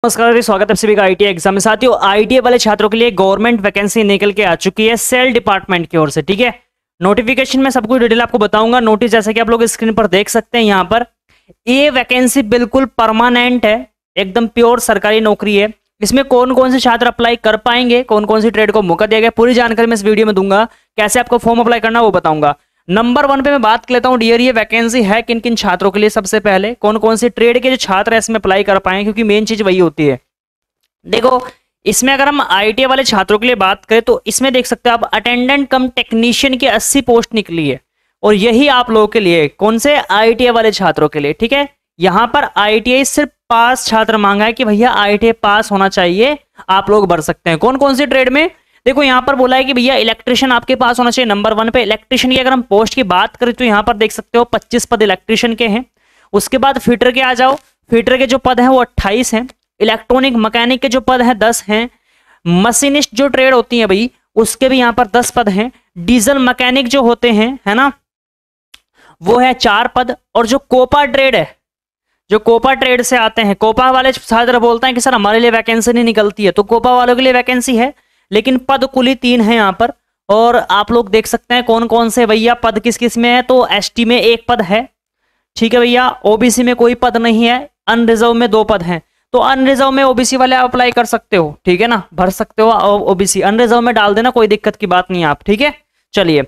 नमस्कार, स्वागत है सभी का आईटीआई एग्जाम में। साथियों, आईटीआई वाले छात्रों के लिए गवर्नमेंट वैकेंसी निकल के आ चुकी है सेल डिपार्टमेंट की ओर से। ठीक है, नोटिफिकेशन में सब कुछ डिटेल आपको बताऊंगा। नोटिस जैसे कि आप लोग स्क्रीन पर देख सकते हैं, यहाँ पर ये वैकेंसी बिल्कुल परमानेंट है, एकदम प्योर सरकारी नौकरी है। इसमें कौन कौन से छात्र अप्लाई कर पाएंगे, कौन कौन सी ट्रेड को मौका दिया गया, पूरी जानकारी मैं इस वीडियो में दूंगा। कैसे आपको फॉर्म अप्लाई करना वो बताऊंगा। नंबर 1 पे मैं बात कर लेता हूँ डियर, ये वैकेंसी है किन किन छात्रों के लिए। सबसे पहले कौन कौन से ट्रेड के जो छात्र है इसमें अप्लाई कर पाए, क्योंकि मेन चीज वही होती है। देखो, इसमें अगर हम आईटीआई वाले छात्रों के लिए बात करें तो इसमें देख सकते हो आप, अटेंडेंट कम टेक्नीशियन की 80 पोस्ट निकली है। और यही आप लोगों के लिए, कौन से आईटीआई वाले छात्रों के लिए। ठीक है, यहां पर आईटीआई सिर्फ पास छात्र मांगा है कि भैया आईटीआई पास होना चाहिए, आप लोग भर सकते हैं। कौन कौन से ट्रेड में, देखो यहां पर बोला है कि भैया इलेक्ट्रिशियन आपके पास होना चाहिए। नंबर 1 पे इलेक्ट्रिशियन की अगर हम पोस्ट की बात करें तो यहां पर देख सकते हो 25 पद इलेक्ट्रिशियन के हैं। उसके बाद फिटर के आ जाओ, फिटर के जो पद हैं वो 28 हैं। इलेक्ट्रॉनिक मैकेनिक के जो पद हैं 10 हैं। मशीनिस्ट जो ट्रेड होती है भाई, उसके भी यहां पर 10 पद हैं। डीजल मैकेनिक जो होते हैं, है ना, वो है 4 पद। और जो कोपा ट्रेड है, जो कोपा ट्रेड से आते हैं, कोपा वाले छात्र बोलते हैं कि सर हमारे लिए वैकेंसी नहीं निकलती है, तो कोपा वालों के लिए वैकेंसी है, लेकिन पद कुल ही 3 है यहाँ पर। और आप लोग देख सकते हैं कौन कौन से भैया पद किस किस में है। तो एसटी में 1 पद है, ठीक है भैया। ओबीसी में कोई पद नहीं है। अनरिजर्व में 2 पद हैं। तो अनरिजर्व में ओबीसी वाले आप अप्लाई कर सकते हो, ठीक है ना, भर सकते हो ओबीसी। अनरिजर्व में डाल देना, कोई दिक्कत की बात नहीं है आप, ठीक है। चलिए,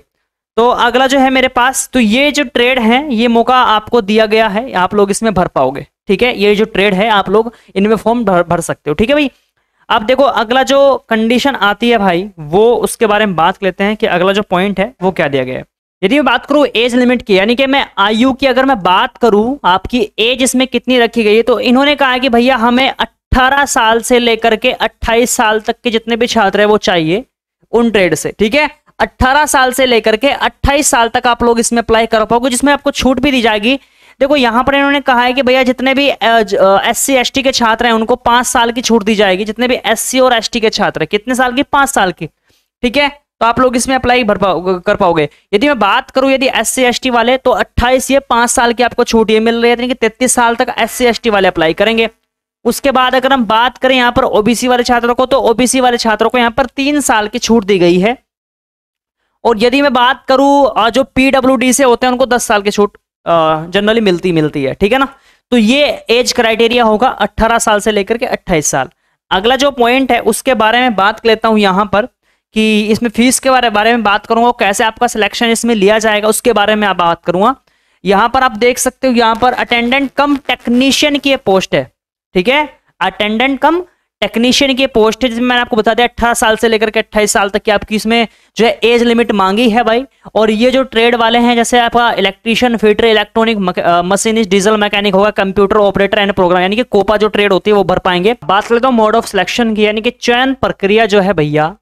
तो अगला जो है मेरे पास, तो ये जो ट्रेड है ये मौका आपको दिया गया है, आप लोग इसमें भर पाओगे, ठीक है। ये जो ट्रेड है आप लोग इनमें फॉर्म भर सकते हो, ठीक है भाई। अब देखो अगला जो कंडीशन आती है भाई, वो उसके बारे में बात लेते हैं कि अगला जो पॉइंट है वो क्या दिया गया है। यदि मैं बात करूं एज लिमिट की, यानी कि मैं आयु की अगर मैं बात करूं, आपकी एज इसमें कितनी रखी गई है, तो इन्होंने कहा है कि भैया हमें 18 साल से लेकर के 28 साल तक के जितने भी छात्र हैं वो चाहिए उन ट्रेड से, ठीक है। 18 साल से लेकर के 28 साल तक आप लोग इसमें अप्लाई कर पाओगे, जिसमें आपको छूट भी दी जाएगी। देखो यहां पर इन्होंने कहा है कि भैया जितने भी एससी एसटी के छात्र हैं उनको 5 साल की छूट दी जाएगी। जितने भी एससी और एसटी के छात्र हैं, कितने साल की, 5 साल की, ठीक है। तो आप लोग इसमें अप्लाई कर पाओगे। यदि मैं बात करूं यदि एससी एसटी वाले, तो 28 ये 5 साल की आपको छूट ये मिल रही है, यानी कि 33 साल तक एससी एसटी वाले अप्लाई करेंगे। उसके बाद अगर हम बात करें यहाँ पर ओबीसी वाले छात्रों को, तो ओबीसी वाले छात्रों को यहाँ पर 3 साल की छूट दी गई है। और यदि मैं बात करूं जो पीडब्ल्यूडी से होते हैं उनको 10 साल की छूट जनरली मिलती है, ठीक है ना। तो ये एज क्राइटेरिया होगा 18 साल से लेकर के 28 साल। अगला जो पॉइंट है उसके बारे में बात कर लेता हूं यहां पर, कि इसमें फीस के बारे में बात करूंगा, कैसे आपका सिलेक्शन इसमें लिया जाएगा उसके बारे में बात करूंगा। यहां पर आप देख सकते हो, यहां पर अटेंडेंट कम टेक्नीशियन की पोस्ट है, ठीक है। अटेंडेंट कम टेक्नीशियन की पोस्ट है, जिसमें मैंने आपको बता दिया 18 साल से लेकर के 28 साल तक की आपकी इसमें जो है एज लिमिट मांगी है भाई। और ये जो ट्रेड वाले हैं, जैसे आपका electrician, fitter, electronic machinist, diesel mechanic होगा, कंप्यूटर ऑपरेटर एंड प्रोग्राम, यानी कि कोपा जो ट्रेड होती है वो भर पाएंगे। बात करते हैं मोड ऑफ सिलेक्शन की, यानी कि चयन प्रक्रिया जो है भैया,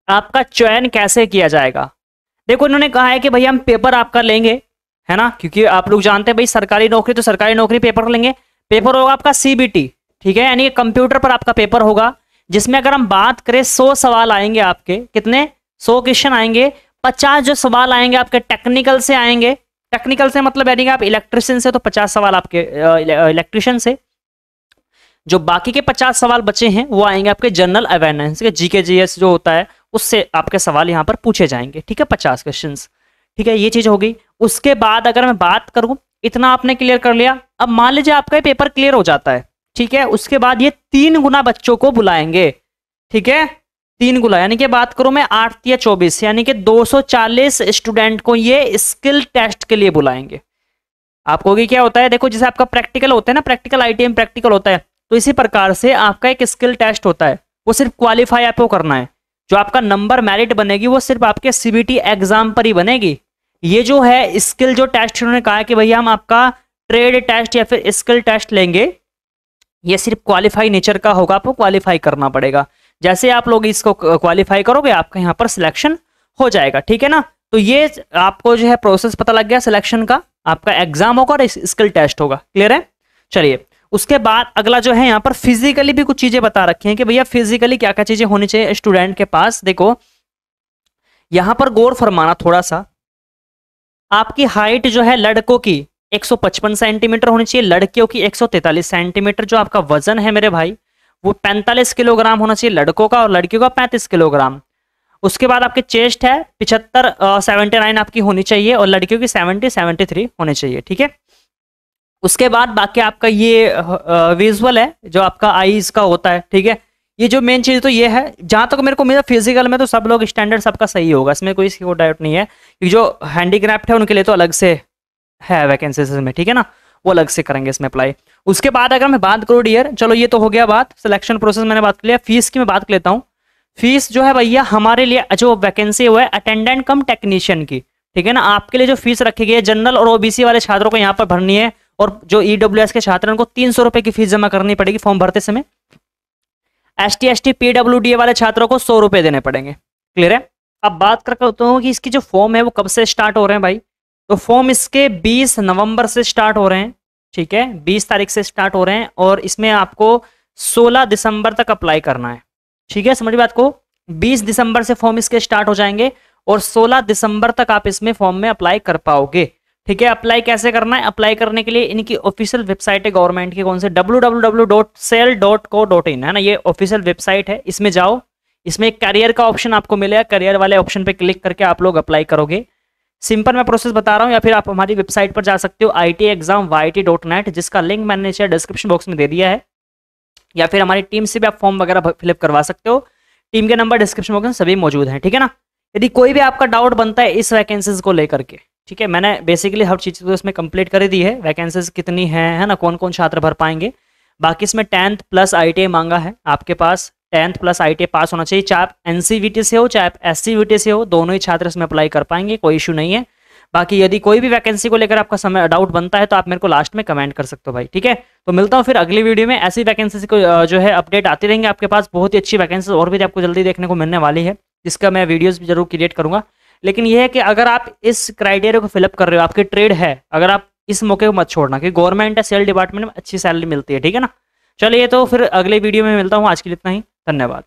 आपका चयन कैसे किया जाएगा। देखो इन्होंने कहा है कि भैया हम पेपर आपका लेंगे, है ना, क्योंकि आप लोग जानते हैं भाई सरकारी नौकरी, तो सरकारी नौकरी पेपर लेंगे। पेपर होगा आपका सीबीटी, ठीक है, यानी कि कंप्यूटर पर आपका पेपर होगा, जिसमें अगर हम बात करें 100 सवाल आएंगे आपके, कितने, 100 क्वेश्चन आएंगे। 50 जो सवाल आएंगे आपके टेक्निकल से आएंगे। टेक्निकल से मतलब यानी कि आप इलेक्ट्रिशियन से, तो 50 सवाल आपके इलेक्ट्रिशियन से। जो बाकी के 50 सवाल बचे हैं वो आएंगे आपके जनरल अवेयरनेस के, जीके जीएस जो होता है उससे आपके सवाल यहाँ पर पूछे जाएंगे, ठीक है, 50 क्वेश्चन, ठीक है। ये चीज होगी। उसके बाद अगर मैं बात करूं, इतना आपने क्लियर कर लिया। अब मान लीजिए आपका ये पेपर क्लियर हो जाता है, ठीक है। उसके बाद ये 3 गुना बच्चों को बुलाएंगे, ठीक है, 3 गुना, यानी कि बात करूं मैं 8 या 24, यानी कि 240 स्टूडेंट को ये स्किल टेस्ट के लिए बुलाएंगे। आपको क्या होता है, देखो जैसे आपका प्रैक्टिकल होता है ना, प्रैक्टिकल आईटीआई प्रैक्टिकल होता है, तो इसी प्रकार से आपका एक स्किल टेस्ट होता है। वो सिर्फ क्वालिफाई आपको करना है। जो आपका नंबर मेरिट बनेगी वो सिर्फ आपके सीबीटी एग्जाम पर ही बनेगी। ये जो है स्किल जो टेस्ट, उन्होंने कहा है कि भैया हम आपका ट्रेड टेस्ट या फिर स्किल टेस्ट लेंगे, ये सिर्फ क्वालिफाई नेचर का होगा, आपको क्वालिफाई करना पड़ेगा। जैसे आप लोग इसको क्वालिफाई करोगे आपका यहाँ पर सिलेक्शन हो जाएगा, ठीक है ना। तो ये आपको जो है प्रोसेस पता लग गया सिलेक्शन का। आपका एग्जाम होगा और स्किल टेस्ट होगा, क्लियर है। चलिए, उसके बाद अगला जो है यहाँ पर फिजिकली भी कुछ चीजें बता रखी हैं कि भैया फिजिकली क्या क्या चीजें होनी चाहिए स्टूडेंट के पास। देखो यहां पर गौर फरमाना थोड़ा सा, आपकी हाइट जो है लड़कों की 155 सेंटीमीटर होनी चाहिए, लड़कियों की 143 सेंटीमीटर। जो आपका वजन है मेरे भाई वो 45 किलोग्राम होना चाहिए लड़कों का और लड़कियों का 35 किलोग्राम। उसके बाद आपके चेस्ट है 75 79 आपकी होनी चाहिए और लड़कियों की 70 73 होने चाहिए, ठीक है। उसके बाद बाकी आपका ये विजुअल है जो आपका आईज का होता है, ठीक है। ये जो मेन चीज तो ये है, जहां तक मेरे को मेरा फिजिकल में तो सब लोग स्टैंडर्ड सबका सही होगा, इसमें कोई डाउट नहीं है। क्योंकि जो हैंडीक्राफ्ट है उनके लिए तो अलग से है वैकेंसीज में, ठीक है ना, वो अलग से करेंगे इसमें अप्लाई। उसके बाद अगर मैं बात करूँ डियर, चलो ये तो हो गया बात सिलेक्शन प्रोसेस मैंने बात कर लिया। फीस की मैं बात कर लेता हूँ। फीस जो है भैया हमारे लिए जो वैकेंसी वो है अटेंडेंट कम टेक्नीशियन की, ठीक है ना। आपके लिए जो फीस रखी गई है जनरल और ओबीसी वाले छात्रों को यहाँ पर भरनी है, और जो ईडब्ल्यूएस के छात्र हैं उनको 300 रुपए की फीस जमा करनी पड़ेगी फॉर्म भरते समय। एसटी एसटी पीडब्ल्यूडी वाले छात्रों को 100 रुपए देने पड़ेंगे, क्लियर है। अब बात करते हो कि इसकी जो फॉर्म है वो कब से स्टार्ट हो रहे हैं भाई, तो फॉर्म इसके 20 नवंबर से स्टार्ट हो रहे हैं, ठीक है, 20 तारीख से स्टार्ट हो रहे हैं और इसमें आपको 16 दिसंबर तक अप्लाई करना है, ठीक है, समझ बात को। 20 दिसंबर से फॉर्म इसके स्टार्ट हो जाएंगे और 16 दिसंबर तक आप इसमें फॉर्म में अप्लाई कर पाओगे, ठीक है। अप्लाई कैसे करना है, अप्लाई करने के लिए इनकी ऑफिशियल वेबसाइट है गवर्नमेंट की, कौन से www.cell.co.in है ना, ये ऑफिशियल वेबसाइट है, इसमें जाओ। इसमें एक करियर का ऑप्शन आपको मिलेगा, करियर वाले ऑप्शन पे क्लिक करके आप लोग अप्लाई करोगे। सिंपल मैं प्रोसेस बता रहा हूँ, या फिर आप हमारी वेबसाइट पर जा सकते हो ITexamYT.net, जिसका लिंक मैंने नीचे डिस्क्रिप्शन बॉक्स में दे दिया है, या फिर हमारी टीम से भी आप फॉर्म वगैरह फिलअप करवा सकते हो। टीम के नंबर डिस्क्रिप्शन बॉक्स में सभी मौजूद हैं, ठीक है ना। यदि कोई भी आपका डाउट बनता है इस वैकेंसीज को लेकर के, ठीक है, मैंने बेसिकली हर चीज़ को इसमें कंप्लीट कर दी है, वैकेंसीज कितनी है ना, कौन कौन छात्र भर पाएंगे। बाकी इसमें 10th प्लस ITI मांगा है, आपके पास 10th प्लस ITI पास होना चाहिए, चाहे आप NCVT से हो चाहे आप SCVT से हो, दोनों ही छात्र इसमें अप्लाई कर पाएंगे, कोई इशू नहीं है। बाकी यदि कोई भी वैकेंसी को लेकर आपका समय डाउट बनता है तो आप मेरे को लास्ट में कमेंट कर सकते हो भाई, ठीक है। तो मिलता हूँ फिर अगली वीडियो में, ऐसी वैकेंसी को जो है अपडेट आती रहेंगे आपके पास, बहुत ही अच्छी वैकेंसी और भी आपको जल्दी देखने को मिलने वाली है, जिसका मैं वीडियोस भी जरूर क्रिएट करूंगा। लेकिन यह है कि अगर आप इस क्राइटेरिया को फिलअप कर रहे हो, आपकी ट्रेड है, अगर आप इस मौके को मत छोड़ना, क्योंकि गवर्नमेंट है, सेल डिपार्टमेंट में अच्छी सैलरी मिलती है, ठीक है ना। चलिए तो फिर अगले वीडियो में मिलता हूँ, आज के लिए इतना ही, धन्यवाद।